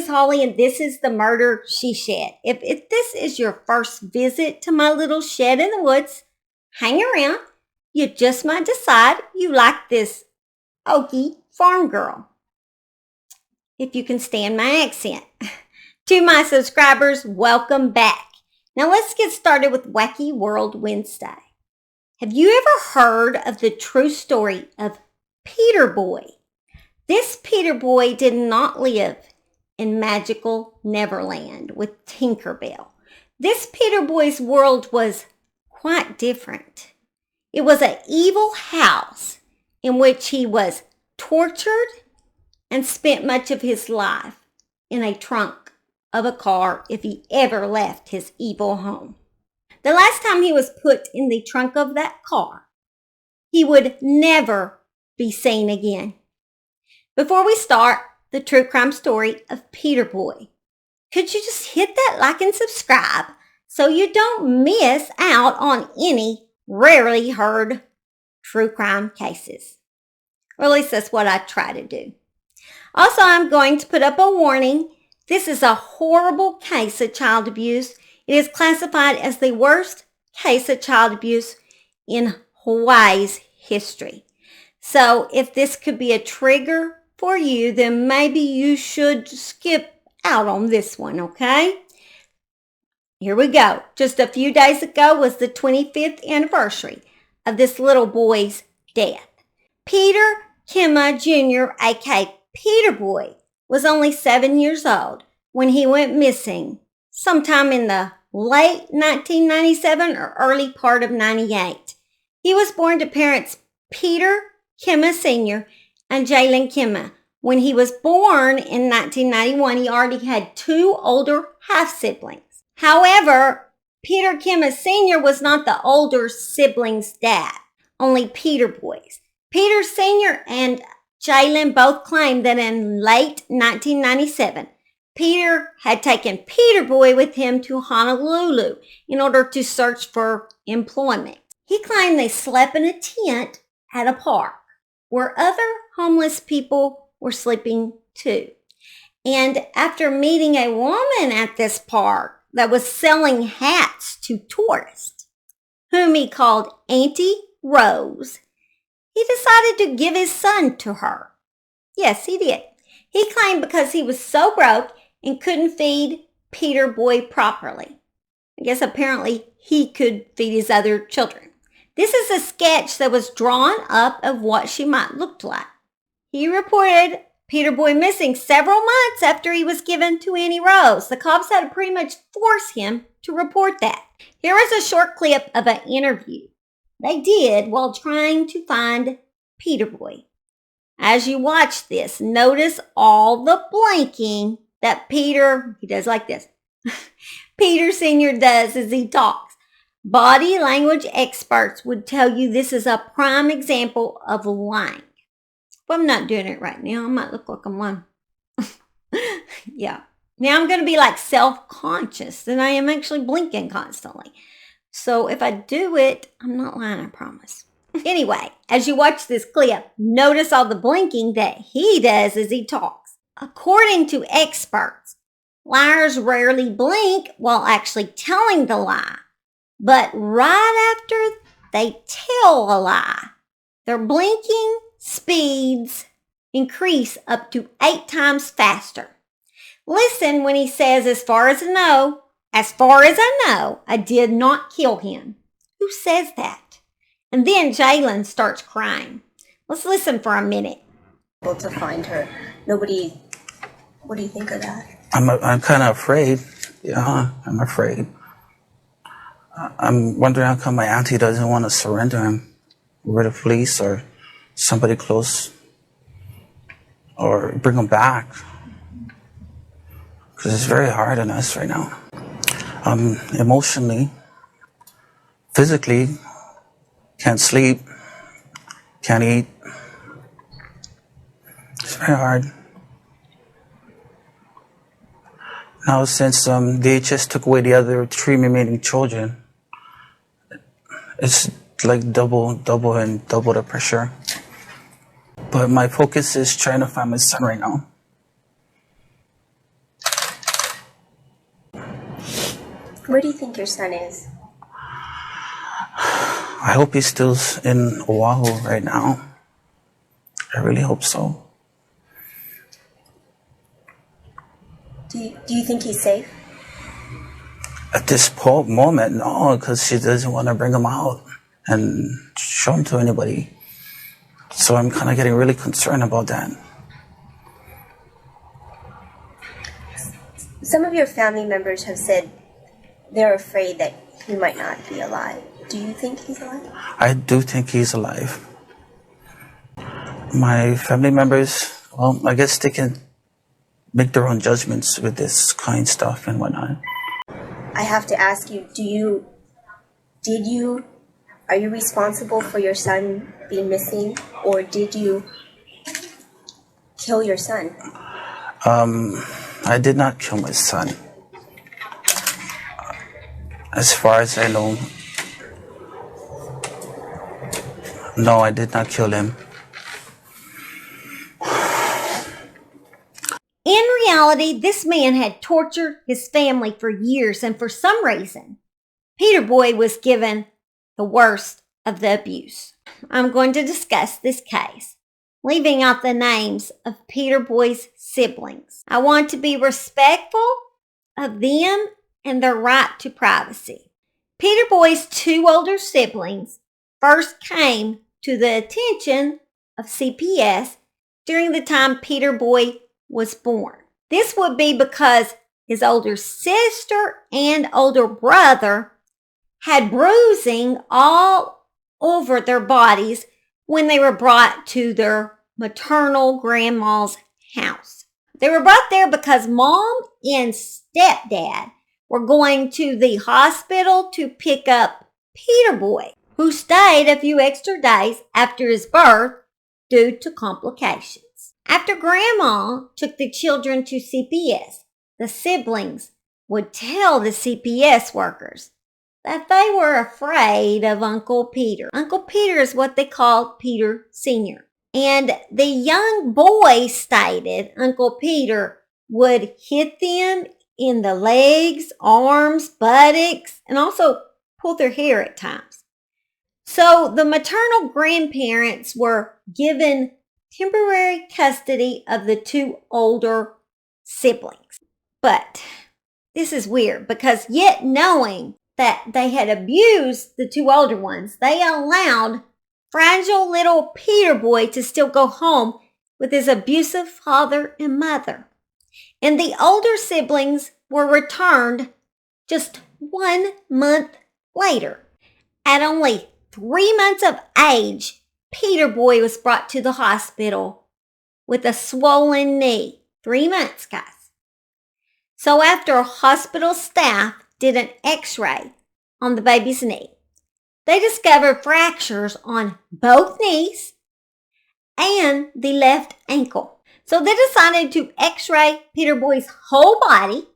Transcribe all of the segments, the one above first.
is Holly, and this is the Murder She Shed. If this is your first visit to my little shed in the woods, hang around. You just might decide you like this Okie farm girl, if you can stand my accent. To my subscribers, welcome back. Now let's get started with Wacky World Wednesday. Have you ever heard of the true story of Peter Boy? This Peter Boy did not live in magical Neverland with Tinkerbell. This Peter Boy's world was quite different. It was an evil house in which he was tortured and spent much of his life in a trunk of a car if he ever left his evil home. The last time he was put in the trunk of that car, he would never be seen again. Before we start the true crime story of Peter Boy, could you just hit that like and subscribe so you don't miss out on any rarely heard true crime cases? Or at least that's what I try to do. Also, I'm going to put up a warning. This is a horrible case of child abuse. It is classified as the worst case of child abuse in Hawaii's history. So if this could be a trigger for you, then maybe you should skip out on this one, okay? Here we go. Just a few days ago was the 25th anniversary of this little boy's death. Peter Kema Jr., aka Peter Boy, was only 7 years old when he went missing sometime in the late 1997 or early part of 98. He was born to parents Peter Kema Sr. and JAYLIN Kema. When he was born in 1991, he already had two older half-siblings. However, Peter Kema Sr. was not the older sibling's dad, only Peter Boy's. Peter Sr. and JAYLIN both claimed that in late 1997, Peter had taken Peter Boy with him to Honolulu in order to search for employment. He claimed they slept in a tent at a park where other homeless people were sleeping too. And after meeting a woman at this park that was selling hats to tourists, whom he called Auntie Rose, he decided to give his son to her. Yes, he did. He claimed because he was so broke and couldn't feed Peter Boy properly. I guess apparently he could feed his other children. This is a sketch that was drawn up of what she might look like. He reported Peter Boy missing several months after he was given to Auntie Rose. The cops had to pretty much force him to report that. Here is a short clip of an interview they did while trying to find Peter Boy. As you watch this, notice all the blinking that Peter, he does like this, Peter Sr. does as he talks. Body language experts would tell you this is a prime example of lying. But I'm not doing it right now. I might look like I'm lying. Yeah. Now I'm going to be like self-conscious and I am actually blinking constantly. So if I do it, I'm not lying, I promise. Anyway, as you watch this clip, notice all the blinking that he does as he talks. According to experts, liars rarely blink while actually telling the lie. But right after they tell a lie, their blinking speeds increase up to 8 times faster. Listen when he says, as far as I know, I did not kill him. Who says that? And then JAYLIN starts crying. Let's listen for a minute. To find her. Nobody, what do you think of that? I'm kind of afraid. Yeah, I'm afraid. I'm wondering how come my auntie doesn't want to surrender him with the police or somebody close or bring him back. Because it's very hard on us right now. Emotionally, physically, can't sleep, can't eat. It's very hard. Now, since they just took away the other 3 remaining children, it's like double the pressure. But my focus is trying to find my son right now. Where do you think your son is? I hope he's still in Oahu right now. I really hope so. Do you think he's safe? At this moment, no, because she doesn't want to bring him out and show him to anybody. So I'm kind of getting really concerned about that. Some of your family members have said they're afraid that he might not be alive. Do you think he's alive? I do think he's alive. My family members, well, I guess they can make their own judgments with this kind of stuff and whatnot. I have to ask you, are you responsible for your son being missing, or did you kill your son? I did not kill my son. As far as I know, no, I did not kill him. In reality, this man had tortured his family for years, and for some reason, Peter Boy was given the worst of the abuse. I'm going to discuss this case, leaving out the names of Peter Boy's siblings. I want to be respectful of them and their right to privacy. Peter Boy's two older siblings first came to the attention of CPS during the time Peter Boy was born. This would be because his older sister and older brother had bruising all over their bodies when they were brought to their maternal grandma's house. They were brought there because mom and stepdad were going to the hospital to pick up Peter Boy, who stayed a few extra days after his birth due to complications. After Grandma took the children to CPS, the siblings would tell the CPS workers that they were afraid of Uncle Peter. Uncle Peter is what they called Peter Sr. And the young boy stated Uncle Peter would hit them in the legs, arms, buttocks, and also pull their hair at times. So the maternal grandparents were given temporary custody of the two older siblings. But this is weird because yet knowing that they had abused the two older ones, they allowed fragile little Peter Boy to still go home with his abusive father and mother. And the older siblings were returned just 1 month later. At only 3 months of age, Peter Boy was brought to the hospital with a swollen knee. 3 months, guys. So after hospital staff did an x-ray on the baby's knee, they discovered fractures on both knees and the left ankle. So they decided to x-ray Peter Boy's whole body,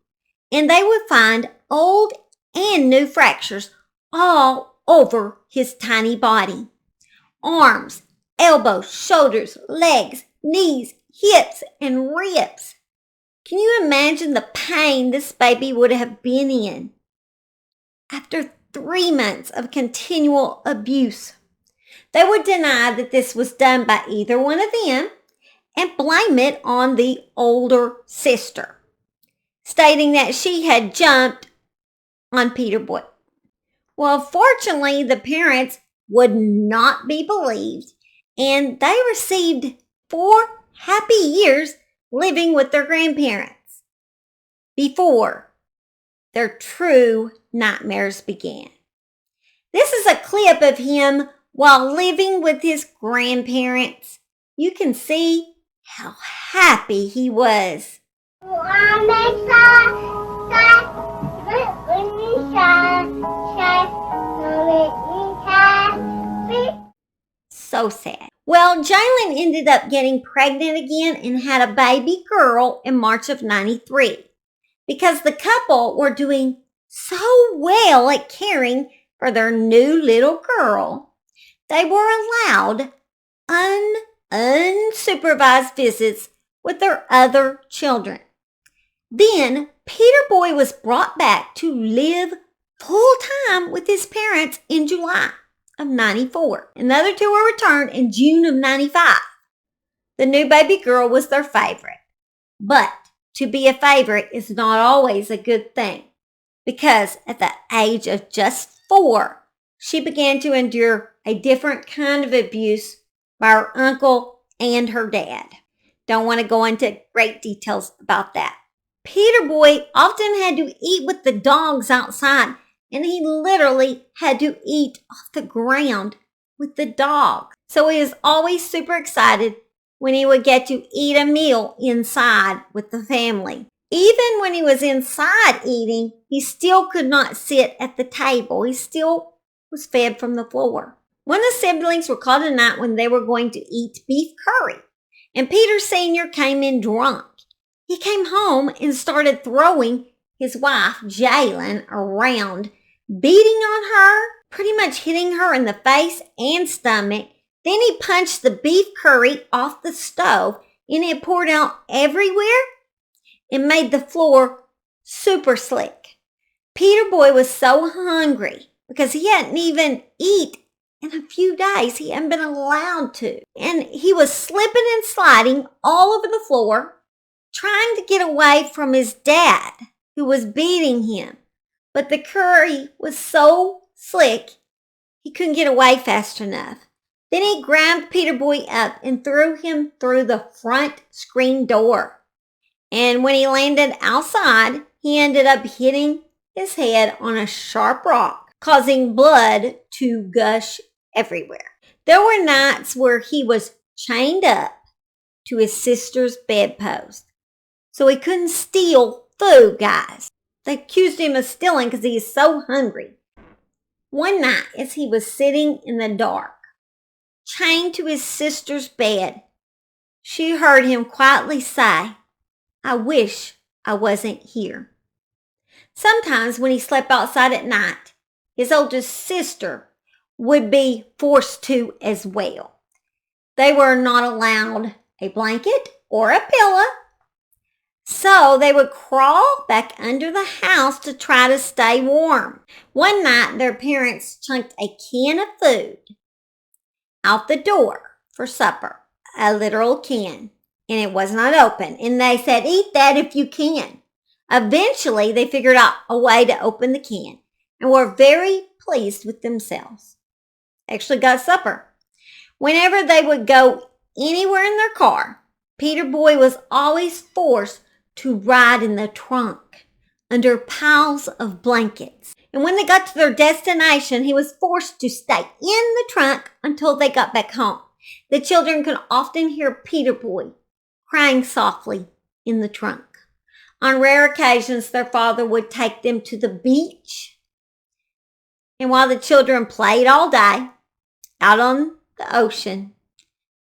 and they would find old and new fractures all over his tiny body. Arms, elbows, shoulders, legs, knees, hips, and ribs. Can you imagine the pain this baby would have been in? After 3 months of continual abuse, they would deny that this was done by either one of them and blame it on the older sister, stating that she had jumped on Peter Boy. Well, fortunately, the parents would not be believed, and they received 4 happy years living with their grandparents before their true nightmares began. This is a clip of him while living with his grandparents. You can see how happy he was. So sad. Well, JAYLIN ended up getting pregnant again and had a baby girl in March of 93 because the couple were doing so well at caring for their new little girl. They were allowed unsupervised visits with their other children. Then Peter Boy was brought back to live full time with his parents in July of 94. And the other two were returned in June of 95. The new baby girl was their favorite. But to be a favorite is not always a good thing, because at the age of just 4, she began to endure a different kind of abuse by her uncle and her dad. Don't want to go into great details about that. Peter Boy often had to eat with the dogs outside, and he literally had to eat off the ground with the dogs. So he was always super excited when he would get to eat a meal inside with the family. Even when he was inside eating, he still could not sit at the table. He still was fed from the floor. One of the siblings recalled a night when they were going to eat beef curry, and Peter Sr. came in drunk. He came home and started throwing his wife, JAYLIN, around, beating on her, pretty much hitting her in the face and stomach. Then he punched the beef curry off the stove, and it poured out everywhere and made the floor super slick. Peter Boy was so hungry because he hadn't even eaten in a few days. He hadn't been allowed to. And he was slipping and sliding all over the floor, trying to get away from his dad, who was beating him. But the curry was so slick, he couldn't get away fast enough. Then he grabbed Peter Boy up and threw him through the front screen door. And when he landed outside, he ended up hitting his head on a sharp rock, causing blood to gush everywhere. There were nights where he was chained up to his sister's bedpost, so he couldn't steal food, guys. They accused him of stealing because he is so hungry. One night, as he was sitting in the dark, chained to his sister's bed, she heard him quietly say, "I wish I wasn't here." Sometimes when he slept outside at night, his oldest sister would be forced to as well. They were not allowed a blanket or a pillow, so they would crawl back under the house to try to stay warm. One night, their parents chunked a can of food out the door for supper, a literal can, and it was not open. And they said, "Eat that if you can." Eventually, they figured out a way to open the can and were very pleased with themselves. Actually got supper. Whenever they would go anywhere in their car, Peter Boy was always forced to ride in the trunk under piles of blankets. And when they got to their destination, he was forced to stay in the trunk until they got back home. The children could often hear Peter Boy crying softly in the trunk. On rare occasions, their father would take them to the beach. And while the children played all day out on the ocean,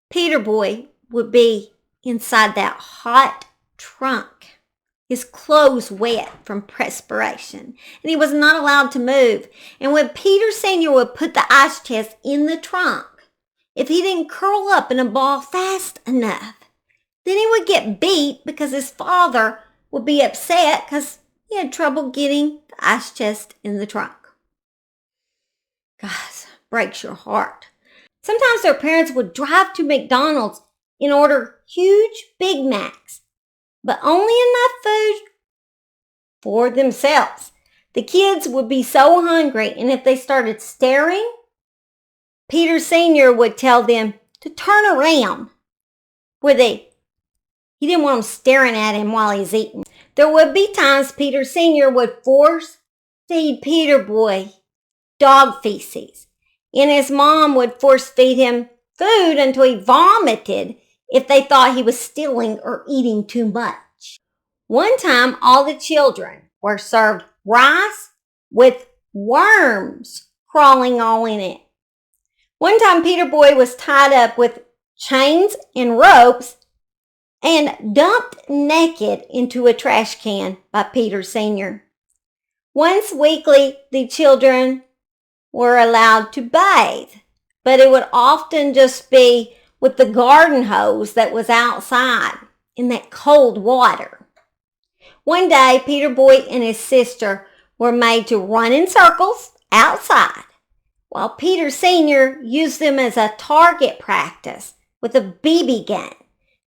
Peter Boy would be inside that hot trunk, his clothes wet from perspiration, and he was not allowed to move. And when Peter Sr. would put the ice chest in the trunk, if he didn't curl up in a ball fast enough, then he would get beat because his father would be upset because he had trouble getting the ice chest in the trunk. Guys, breaks your heart. Sometimes their parents would drive to McDonald's and order huge Big Macs, but only enough food for themselves. The kids would be so hungry, and if they started staring, Peter Sr. would tell them to turn around, he didn't want them staring at him while he's eating. There would be times Peter Sr. would force feed Peter Boy dog feces, and his mom would force feed him food until he vomited if they thought he was stealing or eating too much. One time, all the children were served rice with worms crawling all in it. One time, Peter Boy was tied up with chains and ropes and dumped naked into a trash can by Peter Sr. Once weekly, the children were allowed to bathe, but it would often just be with the garden hose that was outside in that cold water. One day, Peter Boy and his sister were made to run in circles outside, while Peter Sr. used them as a target practice with a BB gun.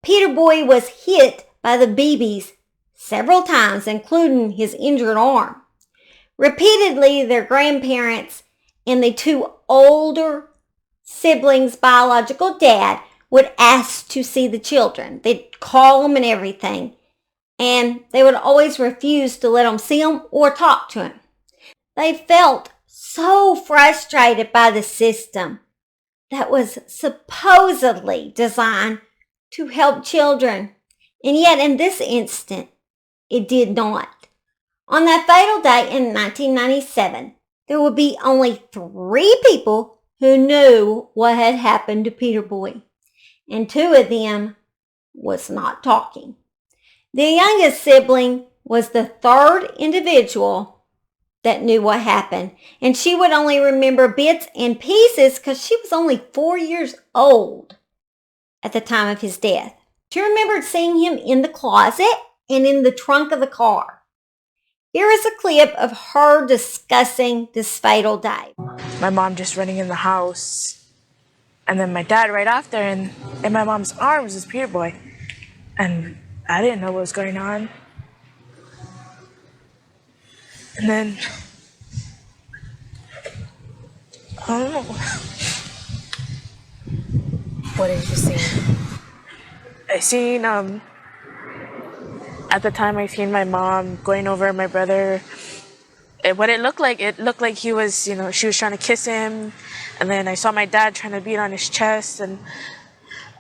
Peter Boy was hit by the BBs several times, including his injured arm. Repeatedly, their grandparents and the two older siblings' biological dad would ask to see the children. They'd call them and everything, and they would always refuse to let them see them or talk to him. They felt so frustrated by the system that was supposedly designed to help children, and yet in this instant, it did not. On that fatal day in 1997, there would be only 3 people who knew what had happened to Peter Boy, and 2 of them was not talking. The youngest sibling was the 3rd individual that knew what happened, and she would only remember bits and pieces because she was only 4 years old at the time of his death. She remembered seeing him in the closet and in the trunk of the car. Here is a clip of her discussing this fatal day. My mom just running in the house, and then my dad right after, and in my mom's arms is Peter Boy. And I didn't know what was going on. And then, I don't know. What did you see? I seen, at the time I seen my mom going over my brother. What it looked like he was, she was trying to kiss him. And then I saw my dad trying to beat on his chest. And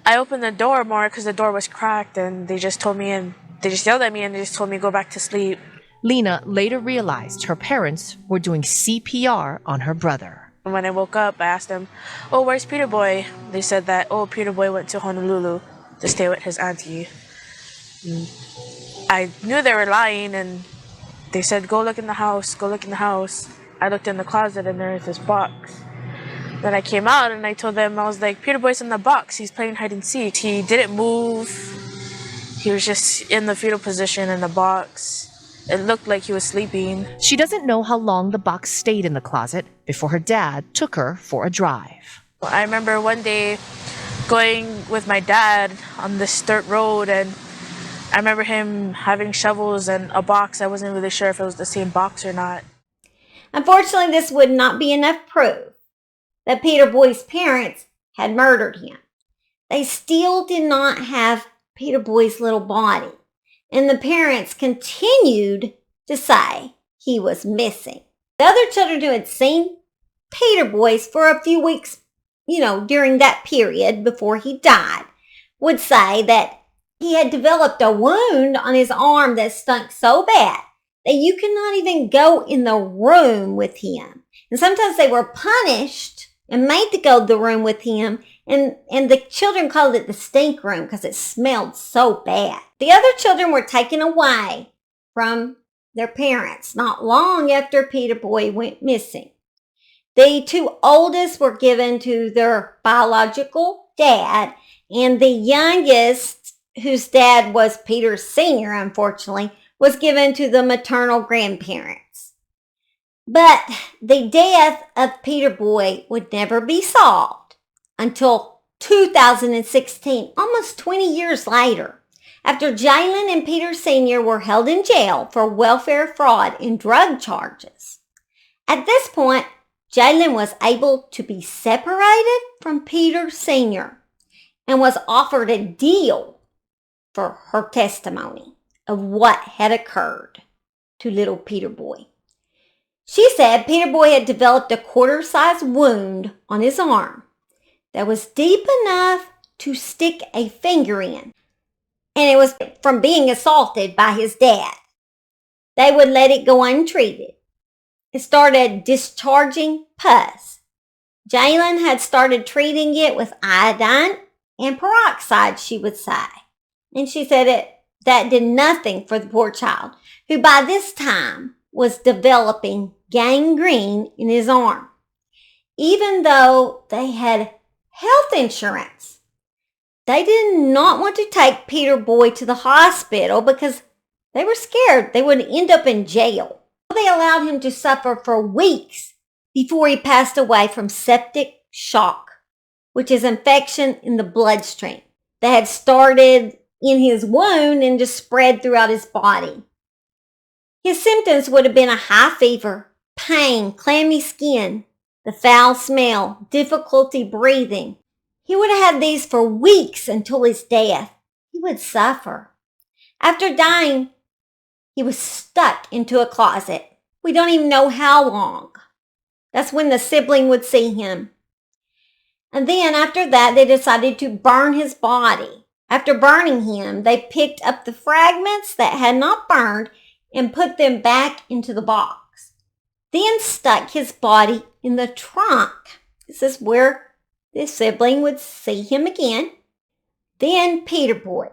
I opened the door more because the door was cracked. And they just yelled at me and they just told me go back to sleep. Lena later realized her parents were doing CPR on her brother. And when I woke up, I asked them, oh, where's Peter Boy? They said that, oh, Peter Boy went to Honolulu to stay with his auntie. And I knew they were lying, and they said, go look in the house, go look in the house. I looked in the closet, and there was this box. Then I came out, and I told them, I was like, Peter Boy's in the box. He's playing hide and seek. He didn't move. He was just in the fetal position in the box. It looked like he was sleeping. She doesn't know how long the box stayed in the closet before her dad took her for a drive. I remember one day going with my dad on this dirt road, and I remember him having shovels and a box. I wasn't really sure if it was the same box or not. Unfortunately, this would not be enough proof that Peter Boy's parents had murdered him. They still did not have Peter Boy's little body, and the parents continued to say he was missing. The other children who had seen Peter Boy for a few weeks, during that period before he died, would say that he had developed a wound on his arm that stunk so bad that you could not even go in the room with him. And sometimes they were punished and made to go to the room with him, and the children called it the stink room because it smelled so bad. The other children were taken away from their parents not long after Peter Boy went missing. The 2 oldest were given to their biological dad, and the youngest, whose dad was Peter Sr., unfortunately, was given to the maternal grandparents. But the death of Peter Boy would never be solved until 2016, almost 20 years later, after JAYLIN and Peter Sr. were held in jail for welfare fraud and drug charges. At this point, JAYLIN was able to be separated from Peter Sr. and was offered a deal for her testimony of what had occurred to little Peter Boy. She said Peter Boy had developed a quarter-sized wound on his arm that was deep enough to stick a finger in, and it was from being assaulted by his dad. They would let it go untreated. It started discharging pus. JAYLIN had started treating it with iodine and peroxide, she would say. And she said that did nothing for the poor child, who by this time was developing gangrene in his arm. Even though they had health insurance, they did not want to take Peter Boy to the hospital because they were scared they would end up in jail. They allowed him to suffer for weeks before he passed away from septic shock, which is infection in the bloodstream that had started in his wound and just spread throughout his body. His symptoms would have been a high fever, pain, clammy skin, the foul smell, difficulty breathing. He would have had these for weeks until his death. He would suffer. After dying, he was stuck into a closet. We don't even know how long. That's when the sibling would see him. And then after that, they decided to burn his body. After burning him, they picked up the fragments that had not burned and put them back into the box. Then stuck his body in the trunk. This is where the sibling would see him again. Then Peter Boy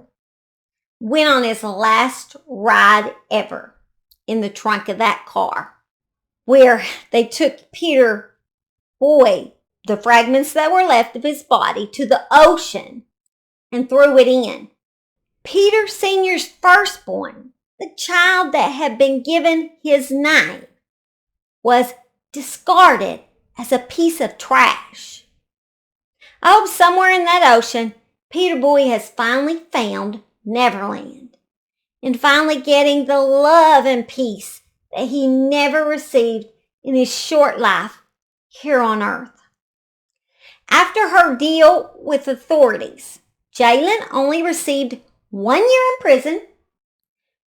went on his last ride ever in the trunk of that car, where they took Peter Boy, the fragments that were left of his body, to the ocean and threw it in. Peter Sr.'s firstborn, the child that had been given his name, was discarded as a piece of trash. I hope somewhere in that ocean, Peter Boy has finally found Neverland and finally getting the love and peace that he never received in his short life here on earth. After her deal with authorities, JAYLIN only received 1 year in prison,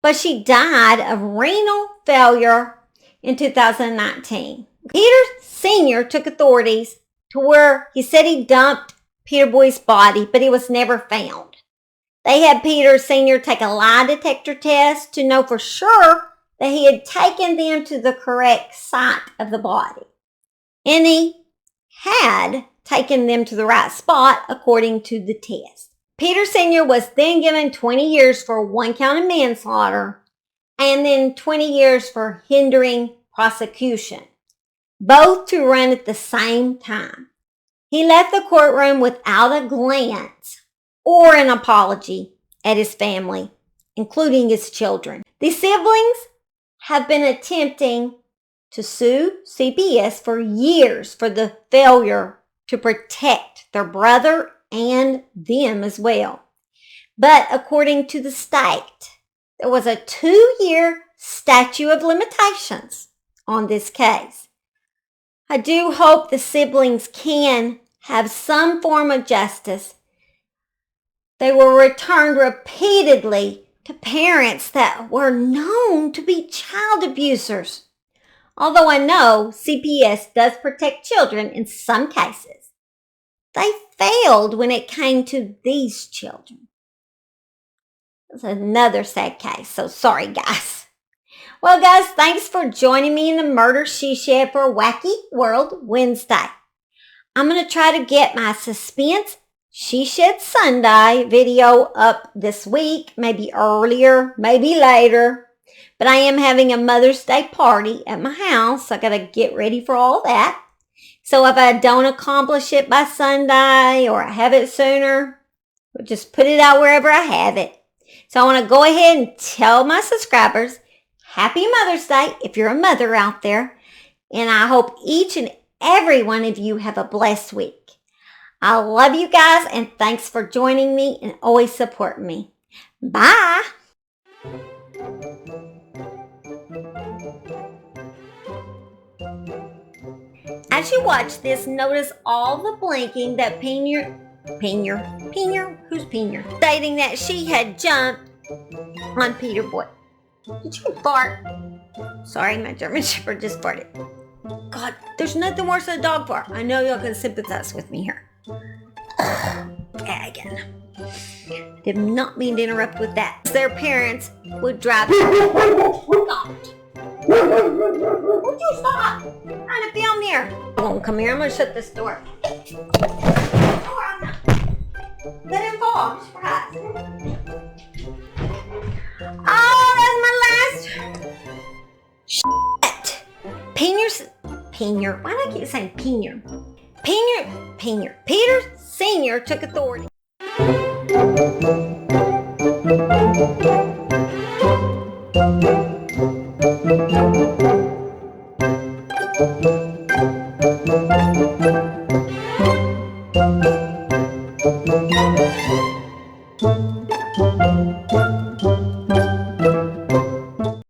but she died of renal failure in 2019. Peter Sr. took authorities to where he said he dumped Peter Boy's body, but he was never found. They had Peter Sr. take a lie detector test to know for sure that he had taken them to the correct site of the body. And he had taken them to the right spot according to the test. Peter Sr. was then given 20 years for 1 count of manslaughter and then 20 years for hindering prosecution, both to run at the same time. He left the courtroom without a glance or an apology at his family, including his children. The siblings have been attempting to sue CPS for years for the failure to protect their brother and them as well. But according to the state, there was a 2-year statute of limitations on this case. I do hope the siblings can have some form of justice. They were returned repeatedly to parents that were known to be child abusers. Although I know CPS does protect children in some cases, they failed when it came to these children. It's another sad case, so sorry guys. Well guys, thanks for joining me in the Murder She Shed for Wacky World Wednesday. I'm going to try to get my Suspense She Shed Sunday video up this week, maybe earlier, maybe later. But I am having a Mother's Day party at my house. I got to get ready for all that. So if I don't accomplish it by Sunday or I have it sooner, I'll just put it out wherever I have it. So I want to go ahead and tell my subscribers, Happy Mother's Day if you're a mother out there. And I hope each and every one of you have a blessed week. I love you guys and thanks for joining me and always supporting me. Bye. As you watch this, notice all the blinking that Pena, who's Pena? Stating that she had jumped on Peter Boy. Did you fart? Sorry, my German Shepherd just farted. God, there's nothing worse than a dog fart. I know y'all can sympathize with me here. Again. Did not mean to interrupt with that. Their parents would drive. Would you stop? I'm trying to film here. Don't come here. I'm going to shut this door. Let him fall. Surprise. Oh, that's my last. Shit. Pena. Why do I keep saying Pena? Peter Sr. took authority.